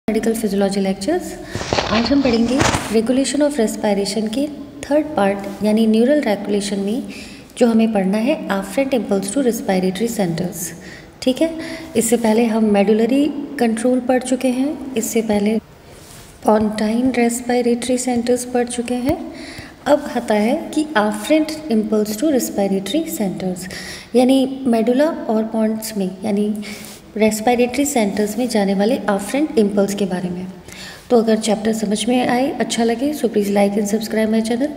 Medical physiology lectures. आज हम पढ़ेंगे रेगुलेशन ऑफ रेस्पिरेशन के थर्ड पार्ट यानी न्यूरल रेगुलेशन में जो हमें पढ़ना है afferent impulse to respiratory centres. ठीक है, इससे पहले हम मेडुलरी कंट्रोल पढ़ चुके हैं, इससे पहले पॉन्टाइन रेस्पिरेटरी सेंटर्स पढ़ चुके हैं। अब आता है कि आफ्रेंट इम्पल्स टू रेस्पिरेटरी सेंटर्स यानी मेडुला और पॉन्ट्स में यानी रेस्पिरेटरी सेंटर्स में जाने वाले आफ्रेंट इम्पल्स के बारे में। तो अगर चैप्टर समझ में आए, अच्छा लगे, so please like and subscribe my channel.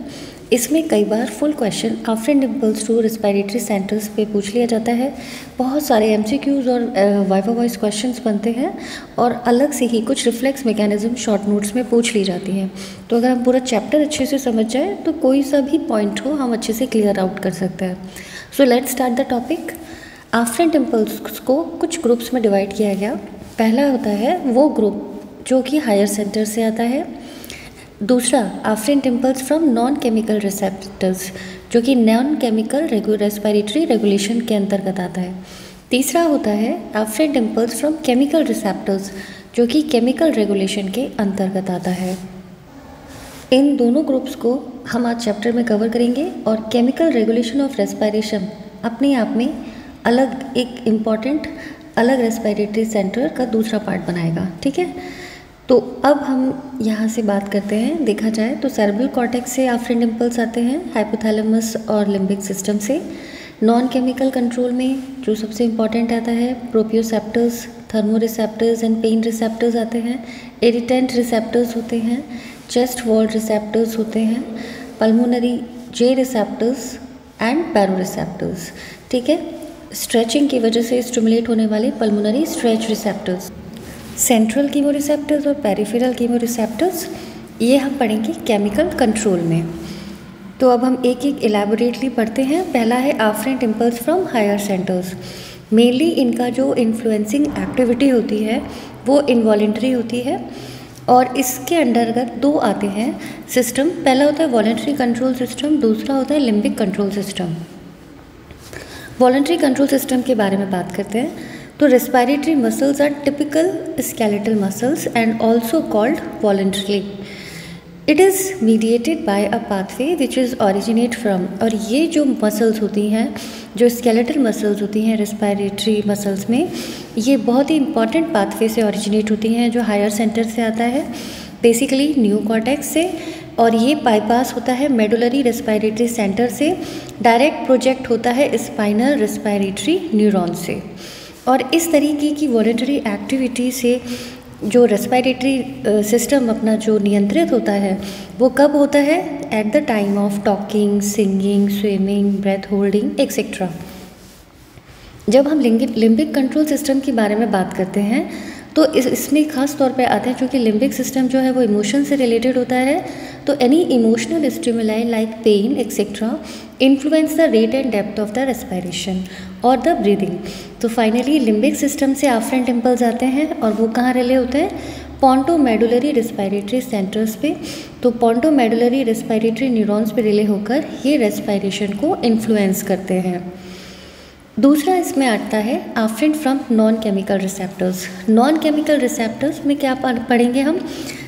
इसमें कई बार full question afferent impulse to respiratory centres पे पूछ लिया जाता है। बहुत सारे एमसीक्यूज़ और वाइवा वॉइस क्वेश्चंस बनते हैं और अलग से ही कुछ रिफ्लेक्स मैकेनिज्म शॉर्ट नोट्स में पूछ ली जाती हैं। तो अगर हम पूरा चैप्टर अच्छे से समझ जाए तो कोई सा भी पॉइंट हो हम अच्छे से क्लियर आउट कर सकते हैं। So let's start the topic. Afferent impulse को कुछ ग्रुप्स में डिवाइड किया गया। पहला होता है वो ग्रुप जो कि हायर सेंटर से आता है। दूसरा afferent impulse from non chemical receptors जो कि नॉन केमिकल रेस्पिरेटरी रेगुलेशन के अंतर्गत आता है। तीसरा होता है afferent impulse from chemical receptors जो कि केमिकल रेगुलेशन के अंतर्गत आता है। इन दोनों ग्रुप्स को हम आज चैप्टर में कवर करेंगे और केमिकल रेगुलेशन ऑफ रेस्पिरेशन अपने आप में अलग एक इम्पॉर्टेंट अलग रेस्पिरेटरी सेंटर का दूसरा पार्ट बनाएगा। ठीक है, तो अब हम यहाँ से बात करते हैं। देखा जाए तो सेरेब्रल कॉर्टेक्स से आफ्रेंट इम्पल्स आते हैं, हाइपोथैलेमस और लिम्बिक सिस्टम से। नॉन केमिकल कंट्रोल में जो सबसे इम्पॉर्टेंट आता है प्रोपियोसेप्टर्स, थर्मोरिसेप्टर्स एंड पेन रिसेप्टर्स आते हैं। इरिटेंट रिसेप्टर्स होते हैं, चेस्ट वॉल रिसेप्टर्स होते हैं, pulmonary J receptors and baroreceptors. ठीक है, स्ट्रेचिंग की वजह से स्टिमुलेट होने वाले pulmonary stretch receptors, central chemoreceptors और पेरिफेरल कीमोरिसेप्टर्स, ये हम पढ़ेंगे केमिकल कंट्रोल में। तो अब हम एक एक एलैबोरेटली पढ़ते हैं। पहला है afferent impulse from higher centres. Mainly इनका जो इन्फ्लुएंसिंग एक्टिविटी होती है वो इनवॉलेंट्री होती है और इसके अंतर्गत दो आते हैं सिस्टम। पहला होता है वॉलेंट्री कंट्रोल सिस्टम, दूसरा होता है limbic control system. Voluntary control system के बारे में बात करते हैं। तो respiratory muscles are typical skeletal muscles and also called voluntary. It is mediated by a pathway which is originate from, और ये जो मसल्स होती हैं, जो स्केलेटल मसल्स होती हैं रेस्पिरेटरी मसल्स में, ये बहुत ही इंपॉर्टेंट पाथवे से ऑरिजिनेट होती हैं जो हायर सेंटर से आता है, बेसिकली न्यू कॉर्टेक्स से। और ये बाईपास होता है मेडुलरी रेस्पिरेटरी सेंटर से, डायरेक्ट प्रोजेक्ट होता है स्पाइनल रेस्पिरेटरी न्यूरॉन से। और इस तरीके की वॉलेंटरी एक्टिविटी से जो रेस्पिरेटरी सिस्टम अपना जो नियंत्रित होता है वो कब होता है? At the time of talking, singing, swimming, breath holding etcetera. जब हम लिम्बिक कंट्रोल सिस्टम के बारे में बात करते हैं तो इसमें खास तौर पे आते हैं, क्योंकि लिम्बिक सिस्टम जो है वो इमोशन से रिलेटेड होता है। तो any emotional stimuli like pain etcetera influence the rate and depth of the respiration और द ब्रीदिंग। तो फाइनली लिम्बिक सिस्टम से आफ्रेंट इम्पल्स आते हैं और वो कहाँ रिले होते हैं? पोंटोमेडुलरी रेस्पिरेटरी सेंटर्स पे। तो पोंटोमेडुलरी रेस्पिरेटरी न्यूरॉन्स पे रिले होकर ये रेस्पिरेशन को इन्फ्लुएंस करते हैं। दूसरा इसमें आता है afferent from non chemical receptors. Non chemical receptors में क्या पढ़ेंगे हम?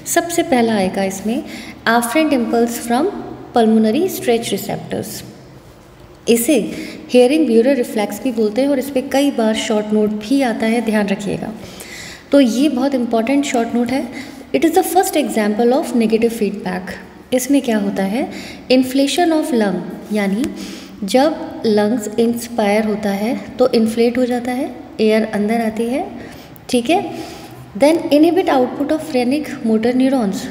सबसे पहला आएगा इसमें afferent impulse from pulmonary stretch receptors. इसे हेयरिंग ब्यूरर रिफ्लेक्स भी बोलते हैं और इस पर कई बार शॉर्ट नोट भी आता है, ध्यान रखिएगा। तो ये बहुत इंपॉर्टेंट शॉर्ट नोट है। It is the first example of negative feedback. इसमें क्या होता है? इन्फ्लेशन ऑफ लंग, यानी जब लंग्स इंस्पायर होता है तो इन्फ्लेट हो जाता है, एयर अंदर आती है। ठीक है, then inhibit output of phrenic motor neurons,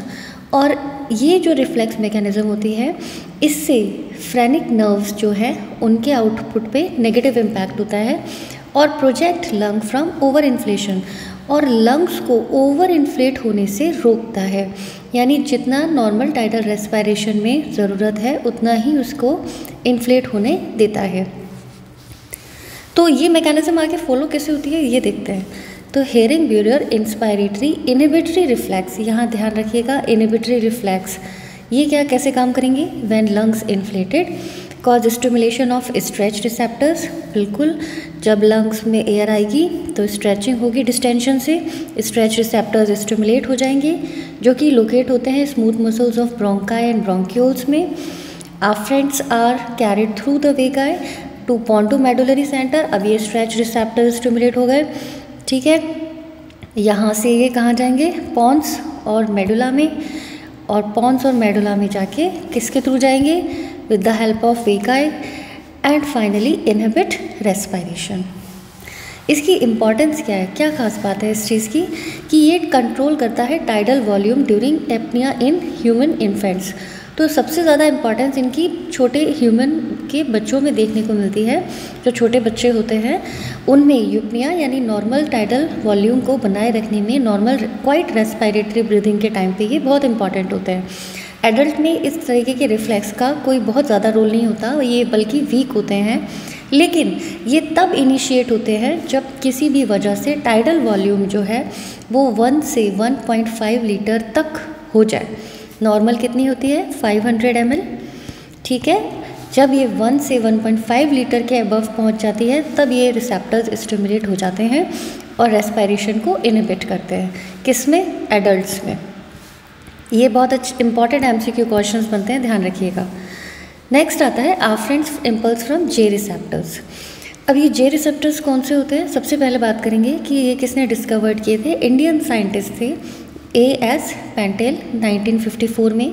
और ये जो रिफ्लेक्स मैकेनिज्म होती है इससे फ्रेनिक नर्व्स जो है उनके आउटपुट पे नेगेटिव इम्पैक्ट होता है और project lung from over inflation, और लंग्स को ओवर इन्फ्लेट होने से रोकता है। यानी जितना नॉर्मल टाइडल रेस्पिरेशन में ज़रूरत है उतना ही उसको इन्फ्लेट होने देता है। तो ये मैकेनिज्म आगे फॉलो कैसे होती है ये देखते हैं। तो हेयरिंग ब्यूरर इंस्पायरेटरी इनहिबिटरी रिफ्लेक्स, यहाँ ध्यान रखिएगा इनहिबिटरी रिफ्लेक्स, ये क्या कैसे काम करेंगे? When lungs inflated cause stimulation of stretch receptors, बिल्कुल जब लंग्स में एयर आएगी तो स्ट्रेचिंग होगी, डिस्टेंशन से स्ट्रेच रिसेप्टर्स स्टिमुलेट हो जाएंगे जो कि लोकेट होते हैं smooth muscles of bronchi and bronchioles में। Afferents are carried through the vagi to pontomedullary centre. अब ये स्ट्रेच रिसेप्टर स्टिमुलेट हो गए, ठीक है। यहाँ से ये कहाँ जाएंगे, पॉन्स और मेडुला में, और पॉन्स और मेडुला में जाके किसके थ्रू जाएंगे, with the help of vagi, and finally inhibit respiration. इसकी इम्पॉर्टेंस क्या है, क्या खास बात है इस चीज़ की कि ये कंट्रोल करता है tidal volume during apnoea in human infants. तो सबसे ज़्यादा इम्पॉर्टेंस इनकी छोटे ह्यूमन के बच्चों में देखने को मिलती है। जो छोटे बच्चे होते हैं उनमें यूपनिया यानी नॉर्मल टाइडल वॉल्यूम को बनाए रखने में, नॉर्मल क्वाइट रेस्पिरेटरी ब्रीदिंग के टाइम पे ये बहुत इंपॉर्टेंट होते हैं। एडल्ट में इस तरीके के रिफ्लेक्स का कोई बहुत ज़्यादा रोल नहीं होता, ये बल्कि वीक होते हैं, लेकिन ये तब इनिशिएट होते हैं जब किसी भी वजह से टाइडल वॉल्यूम जो है वो 1 से 1.5 लीटर तक हो जाए। नॉर्मल कितनी होती है, 500 ml, ठीक है। जब ये 1 से 1.5 लीटर के अबव पहुंच जाती है तब ये रिसेप्टर्स स्टिमुलेट हो जाते हैं और रेस्पिरेशन को इनहिबिट करते हैं। किस में, एडल्ट्स में। ये बहुत इंपॉर्टेंट MCQ क्वेश्चंस बनते हैं, ध्यान रखिएगा। नेक्स्ट आता है afferent impulse from J receptors. अब ये जे रिसेप्टर्स कौन से होते हैं, सबसे पहले बात करेंगे कि ये किसने डिस्कवर्ड किए थे। इंडियन साइंटिस्ट थे A.S. पेंटेल 1954 में।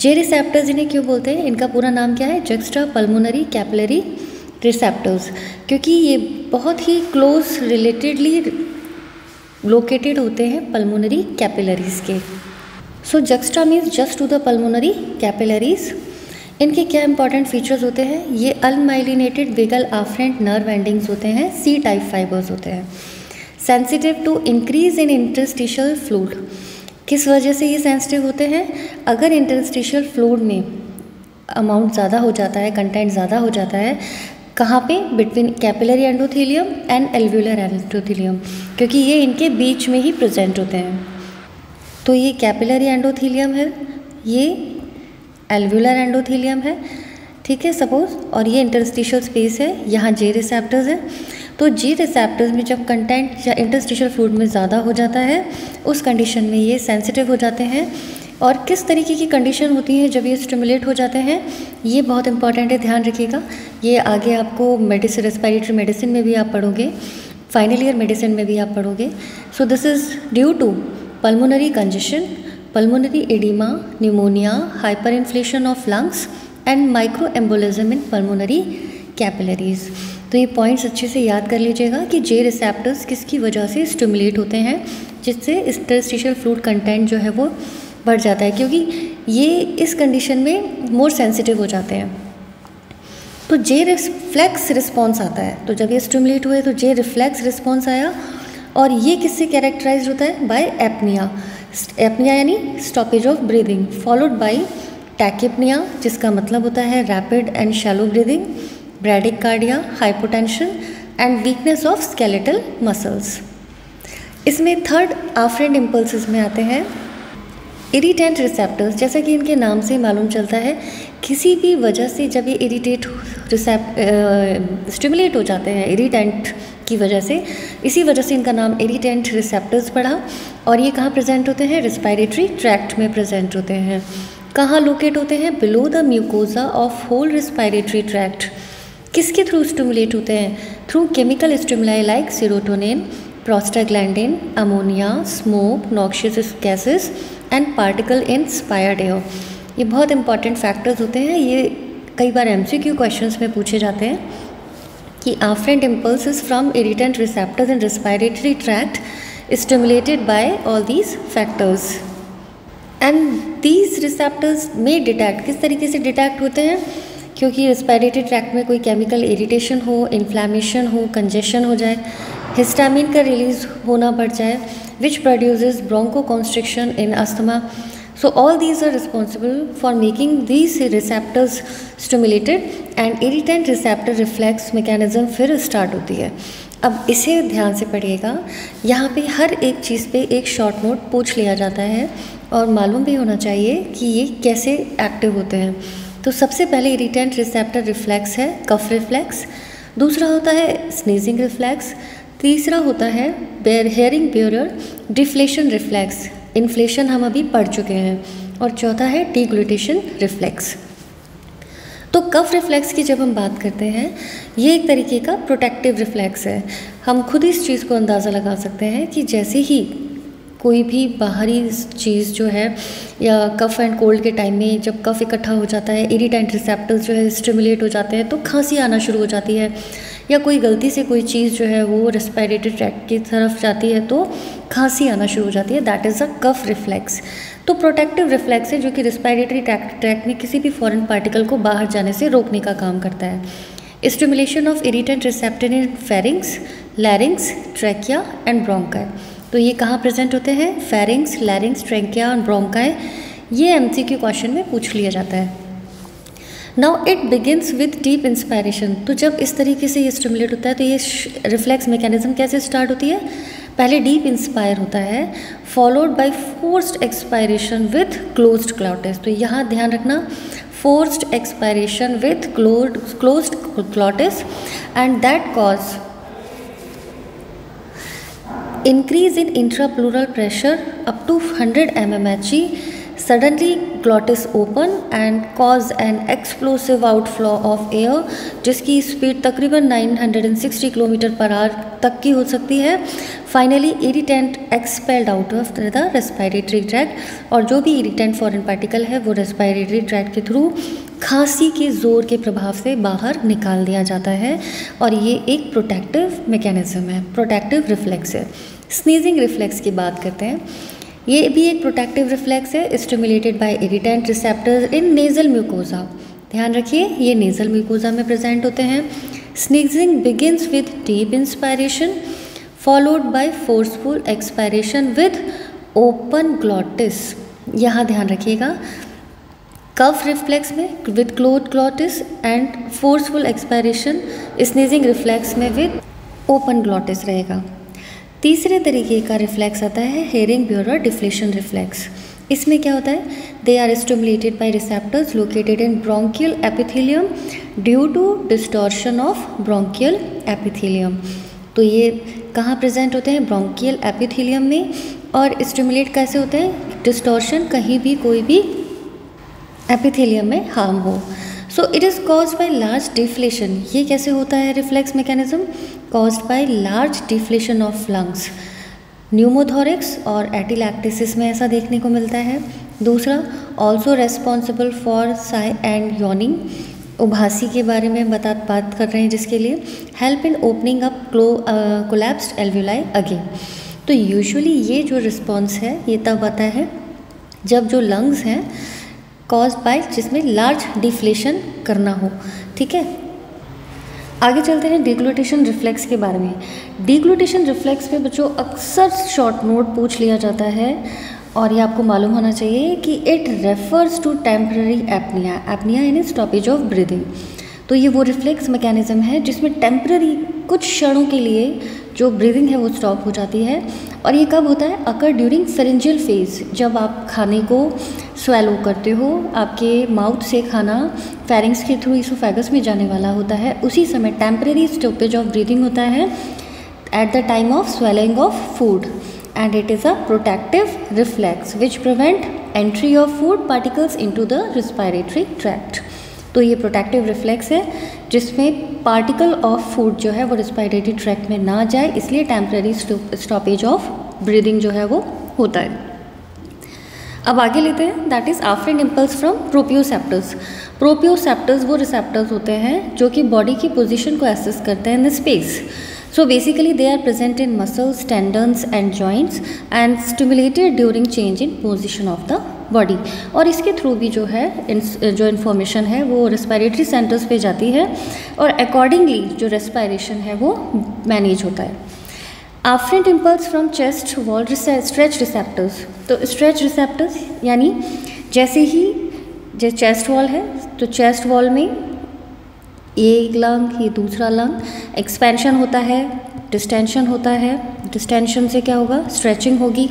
जे रिसेप्टर्स इन्हें क्यों बोलते हैं, इनका पूरा नाम क्या है, जक्स्ट्रा पल्मोनरी कैपिलरी रिसेप्टर्स, क्योंकि ये बहुत ही क्लोज रिलेटेडली लोकेटेड होते हैं पल्मोनरी कैपिलरीज के। So juxta means just to the pulmonary capillaries. इनके क्या इंपॉर्टेंट फीचर्स होते हैं, ये unmyelinated vagal afferent nerve endings होते हैं, C टाइप फाइबर्स होते हैं। Sensitive to increase in interstitial fluid, किस वजह से ये सेंसिटिव होते हैं, अगर इंटरस्टिशियल फ्लूइड में अमाउंट ज़्यादा हो जाता है, कंटेंट ज़्यादा हो जाता है, कहाँ पे, between capillary endothelium and alveolar endothelium, क्योंकि ये इनके बीच में ही प्रेजेंट होते हैं। तो ये कैपिलरी एंडोथेलियम है, ये एल्व्यूलर एंडोथेलियम है, ठीक है सपोज, और ये इंटरस्टिशियल स्पेस है, यहाँ जे रिसेप्टर्स है। तो जे रिसेप्टर्स में जब कंटेंट या इंटरस्टिशियल फ्लूइड में ज़्यादा हो जाता है उस कंडीशन में ये सेंसिटिव हो जाते हैं। और किस तरीके की कंडीशन होती है जब ये स्टिमुलेट हो जाते हैं, ये बहुत इंपॉर्टेंट है, ध्यान रखिएगा। ये आगे आपको मेडिसिन, रेस्पिरेटरी मेडिसिन में भी आप पढ़ोगे, फाइनल ईयर मेडिसिन में भी आप पढ़ोगे। So this is due to pulmonary congestion, pulmonary oedema, pneumonia, hyper inflation of lungs and micro embolism in pulmonary capillaries. तो ये पॉइंट्स अच्छे से याद कर लीजिएगा कि जे रिसेप्टर्स किसकी वजह से स्टिमुलेट होते हैं, जिससे इंटरस्टिशियल फ्लूइड कंटेंट जो है वो बढ़ जाता है, क्योंकि ये इस कंडीशन में मोर सेंसिटिव हो जाते हैं। तो जे रिफ्लेक्स रिस्पॉन्स आता है, तो जब ये स्टिमुलेट हुए तो जे रिफ्लेक्स रिस्पॉन्स आया, और ये किससे कैरेक्टराइज होता है, बाय एपनिया। एपनिया यानी stoppage of breathing, followed by tachypnoea, जिसका मतलब होता है rapid and shallow breathing, bradycardia, hypotension and weakness of skeletal muscles. इसमें थर्ड आफ्रेंट इम्पल्सेस में आते हैं इरिटेंट रिसेप्टर्स। जैसा कि इनके नाम से मालूम चलता है, किसी भी वजह से जब ये इरिटेट स्टिमुलेट हो जाते हैं इरिटेंट की वजह से, इसी वजह से इनका नाम इरिटेंट रिसेप्टर्स पड़ा। और ये कहाँ प्रेजेंट होते हैं, रेस्पिरेटरी ट्रैक्ट में प्रेजेंट होते हैं। कहाँ लोकेट होते हैं, below the mucosa of whole respiratory tract. किसके थ्रू स्टिमुलेट होते हैं, through chemical stimuli like serotonin, prostaglandin, ammonia, smoke, noxious gases and particle in inspired air. ये बहुत इंपॉर्टेंट फैक्टर्स होते हैं, ये कई बार MCQ क्वेश्चंस में पूछे जाते हैं कि afferent impulses from irritant receptors in respiratory tract stimulated by all these factors and these receptors में डिटेक्ट, किस तरीके से डिटेक्ट होते हैं, क्योंकि रेस्पिरेटरी ट्रैक्ट में कोई केमिकल इरिटेशन हो, इन्फ्लेमेशन हो, कंजेशन हो जाए, हिस्टामिन का रिलीज होना बढ़ जाए, which produces bronchoconstriction in asthma. So all these are responsible for making these receptors stimulated and irritant receptor reflex mechanism फिर स्टार्ट होती है। अब इसे ध्यान से पढ़िएगा, यहाँ पे हर एक चीज़ पे एक शॉर्ट नोट पूछ लिया जाता है और मालूम भी होना चाहिए कि ये कैसे एक्टिव होते हैं। तो सबसे पहले इरिटेंट रिसेप्टर रिफ्लेक्स है कफ रिफ्लेक्स, दूसरा होता है स्नीजिंग रिफ्लेक्स, तीसरा होता है hearing bearer deflation reflex, inflation हम अभी पढ़ चुके हैं, और चौथा है डिग्लूटेशन रिफ्लेक्स। तो कफ रिफ्लेक्स की जब हम बात करते हैं, ये एक तरीके का प्रोटेक्टिव रिफ्लेक्स है। हम खुद इस चीज़ को अंदाज़ा लगा सकते हैं कि जैसे ही कोई भी बाहरी चीज़ जो है, या कफ एंड कोल्ड के टाइम में जब कफ इकट्ठा हो जाता है, इरिटेंट रिसेप्टर्स जो है स्टिमुलेट हो जाते हैं, तो खांसी आना शुरू हो जाती है, या कोई गलती से कोई चीज़ जो है वो रेस्पिरेटरी ट्रैक्ट की तरफ जाती है तो खांसी आना शुरू हो जाती है, that is a cough reflex. तो प्रोटेक्टिव रिफ्लेक्स है जो कि रेस्पिरेटरी ट्रैक्ट में किसी भी फॉरेन पार्टिकल को बाहर जाने से रोकने का काम करता है। Stimulation of irritant receptor in pharynx, लैरिंग्स, trachea and bronchi. तो ये कहाँ प्रेजेंट होते हैं? फेरिंग्स, लैरिंग्स, ट्रैकिया और ब्रोंकाई। ये एमसीक्यू क्वेश्चन में पूछ लिया जाता है। Now it begins with deep inspiration. तो जब इस तरीके से ये स्टिमुलेट होता है तो ये रिफ्लेक्स मैकेनिज्म कैसे स्टार्ट होती है? पहले डीप इंस्पायर होता है, followed by forced expiration with closed glottis. तो यहाँ ध्यान रखना, forced expiration with closed glottis, and that cause increase in intrapleural pressure up to 100 mmHg, suddenly glottis open and cause an explosive outflow of air, जिसकी speed तकरीबन 960 km/h तक की हो सकती है। Finally irritant expelled out of the respiratory tract, और जो भी इरिटेंट फॉरेन पार्टिकल है वो रेस्पिरेटरी ट्रैक्ट के थ्रू खांसी के ज़ोर के प्रभाव से बाहर निकाल दिया जाता है, और ये एक प्रोटेक्टिव मैकेनिज्म है, प्रोटेक्टिव रिफ्लेक्स है। स्नीजिंग रिफ्लेक्स की बात करते हैं, ये भी एक प्रोटेक्टिव रिफ्लेक्स है, स्टिमुलेटेड बाय इरिटेंट रिसेप्टर्स इन नेजल म्यूकोजा। ध्यान रखिए ये नेजल म्यूकोजा में प्रेजेंट होते हैं। Sneezing begins with deep inspiration followed by forceful expiration with open glottis. यहाँ ध्यान रखिएगा, कफ रिफ्लेक्स में with closed glottis and forceful expiration, sneezing reflex में विद ओपन ग्लॉटिस रहेगा। तीसरे तरीके का रिफ्लेक्स आता है हेयरिंग बेयरर डिफ्लेशन रिफ्लेक्स। इसमें क्या होता है? They are stimulated by receptors located in bronchial epithelium due to distortion of bronchial epithelium. तो ये कहाँ प्रेजेंट होते हैं? ब्रोंकियल एपिथेलियम में। और स्टिमुलेट कैसे होते हैं? डिस्टॉर्शन, कहीं भी कोई भी एपिथेलियम में हार्म हो। So it is caused by large deflation. ये कैसे होता है reflex mechanism? Caused by large deflation of lungs, pneumothorax और एटिलैक्टिसिस में ऐसा देखने को मिलता है। दूसरा, also responsible for sigh and yawning, उभासी के बारे में बात कर रहे हैं, जिसके लिए help in opening up collapsed alveoli again. तो यूजुअली ये जो रिस्पॉन्स है ये तब आता है जब जो लंग्स हैं कॉज्ड बाय, जिसमें लार्ज डिफ्लेशन करना हो। ठीक है, आगे चलते हैं डिग्लूटेशन रिफ्लेक्स के बारे में। डिग्लूटेशन रिफ्लेक्स पे बच्चों अक्सर शॉर्ट नोट पूछ लिया जाता है, और ये आपको मालूम होना चाहिए कि it refers to temporary apnoea. Apnoea यानी स्टॉपेज ऑफ ब्रीदिंग। तो ये वो रिफ्लेक्स मैकेनिज्म है जिसमें टेम्पररी कुछ क्षणों के लिए जो ब्रीदिंग है वो स्टॉप हो जाती है। और ये कब होता है? अकर ड्यूरिंग फेरेंजियल फेज, जब आप खाने को स्वेलो करते हो, आपके माउथ से खाना फेरिंग्स के थ्रू इसोफेगस में जाने वाला होता है, उसी समय टेम्पररी स्टॉपेज ऑफ ब्रीदिंग होता है at the time of swelling of food, and it is a protective reflex which prevent entry of food particles into the respiratory tract। तो ये प्रोटेक्टिव रिफ्लेक्स है जिसमें पार्टिकल ऑफ फूड जो है वो respiratory tract में ना जाए, इसलिए टेम्पररी स्टॉपेज ऑफ ब्रीदिंग जो है वो होता है। अब आगे लेते हैं, that is afferent impulse from प्रोपियोसेप्टर्स। प्रोपियोसेप्टर्स वो रिसेप्टर्स होते हैं जो कि बॉडी की पोजीशन को एसेस करते हैं in space. So basically they are present in muscles, tendons and joints and stimulated during change in position of the body। और इसके थ्रू भी जो है जो इन्फॉर्मेशन है वो रेस्पिरेटरी सेंटर्स पे जाती है और अकॉर्डिंगली जो रेस्पिरेशन है वो मैनेज होता है। Afferent impulse from chest wall stretch receptors. तो स्ट्रेच रिसेप्टर्स यानी जैसे ही जो चेस्ट वॉल है तो चेस्ट वॉल में ये एक लंग, ये दूसरा लंग, एक्सपेंशन होता है, डिस्टेंशन होता है। डिस्टेंशन से क्या होगा? स्ट्रेचिंग होगी।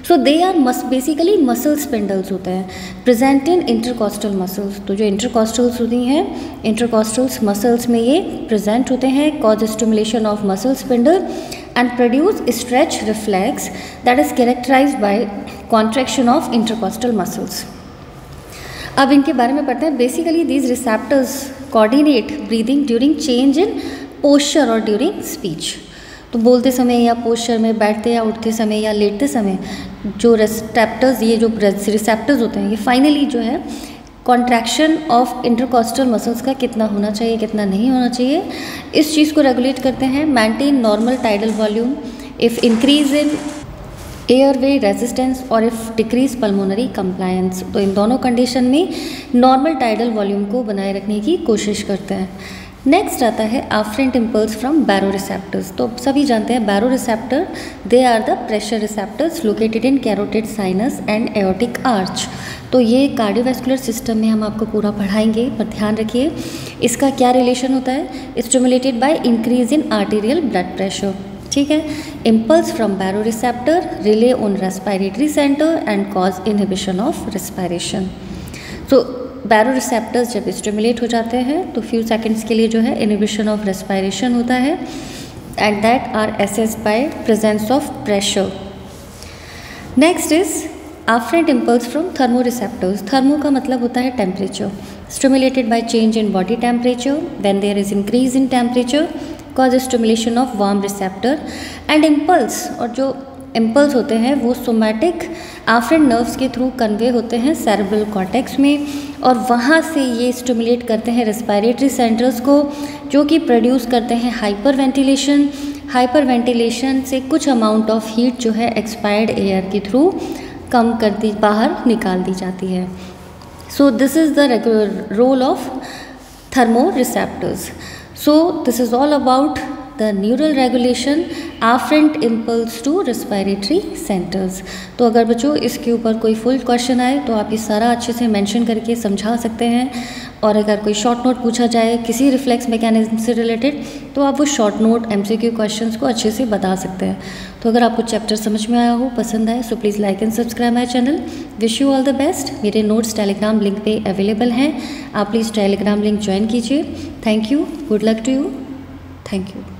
So they are basically muscle spindles होते हैं प्रेजेंट इन इंटरकॉस्टल मसल्स। तो जो इंटरकॉस्टल्स होती हैं, इंटरकॉस्टल्स मसल्स में ये प्रेजेंट होते हैं, cause stimulation of muscle spindle and produce stretch reflex that is characterized by contraction of intercostal muscles। अब इनके बारे में पढ़ते हैं। Basically these receptors coordinate breathing during change in posture और during speech। तो बोलते समय या पोस्चर में, बैठते या उठते समय या लेटते समय जो रिसेप्टर्स, ये जो रिसेप्टर्स होते हैं, ये फाइनली जो है कॉन्ट्रैक्शन ऑफ इंटरकॉस्टल मसल्स का कितना होना चाहिए, कितना नहीं होना चाहिए, इस चीज़ को रेगुलेट करते हैं। Maintain normal tidal volume if increase in airway resistance और इफ़ डिक्रीज पल्मोनरी कंप्लायंस। तो इन दोनों कंडीशन में नॉर्मल टाइडल वॉल्यूम को बनाए रखने की कोशिश करते हैं। नेक्स्ट आता है afferent impulse from baroreceptors. तो सभी जानते हैं baroreceptor, they are the pressure receptors located in carotid sinus and aortic arch. तो ये कार्डियोवैस्कुलर सिस्टम में हम आपको पूरा पढ़ाएंगे, पर ध्यान रखिए इसका क्या रिलेशन होता है। Stimulated by increase in arterial blood pressure, ठीक है। Impulse from baro receptor relay on respiratory centre and cause inhibition of respiration. तो बैरो रिसेप्टर्स जब स्टिमुलेट हो जाते हैं तो फ्यू सेकंड्स के लिए जो है इनहिबिशन ऑफ रेस्पिरेशन होता है and that are assessed by presence of pressure. Next is afferent impulse from thermoreceptors. Thermo का मतलब होता है temperature. Stimulated by change in body temperature when there is increase in temperature cause stimulation of warm receptor and impulse. और जो impulse होते हैं वो somatic afferent nerves के थ्रू कन्वे होते हैं सेरेब्रल कॉर्टेक्स में, और वहाँ से ये स्टिमुलेट करते हैं रेस्पिरेटरी सेंटर्स को, जो कि प्रोड्यूस करते हैं हाइपर वेंटिलेशन। हाइपर वेंटिलेशन से कुछ अमाउंट ऑफ हीट जो है एक्सपायर्ड एयर के थ्रू कम कर दी, बाहर निकाल दी जाती है। So this is the role of thermoreceptors. So this is all about the neural regulation afferent impulse to respiratory centres. तो अगर बच्चों इसके ऊपर कोई फुल क्वेश्चन आए तो आप ये सारा अच्छे से मेंशन करके समझा सकते हैं, और अगर कोई शॉर्ट नोट पूछा जाए किसी रिफ्लेक्स मैकेनिज्म से रिलेटेड तो आप वो शॉर्ट नोट MCQ क्वेश्चंस को अच्छे से बता सकते हैं। तो अगर आपको चैप्टर समझ में आया हो, पसंद आए, so please like and subscribe my channel. Wish you all the best. मेरे नोट्स टेलीग्राम लिंक पे अवेलेबल हैं, आप प्लीज़ टेलीग्राम लिंक ज्वाइन कीजिए। Thank you, good luck to you, thank you.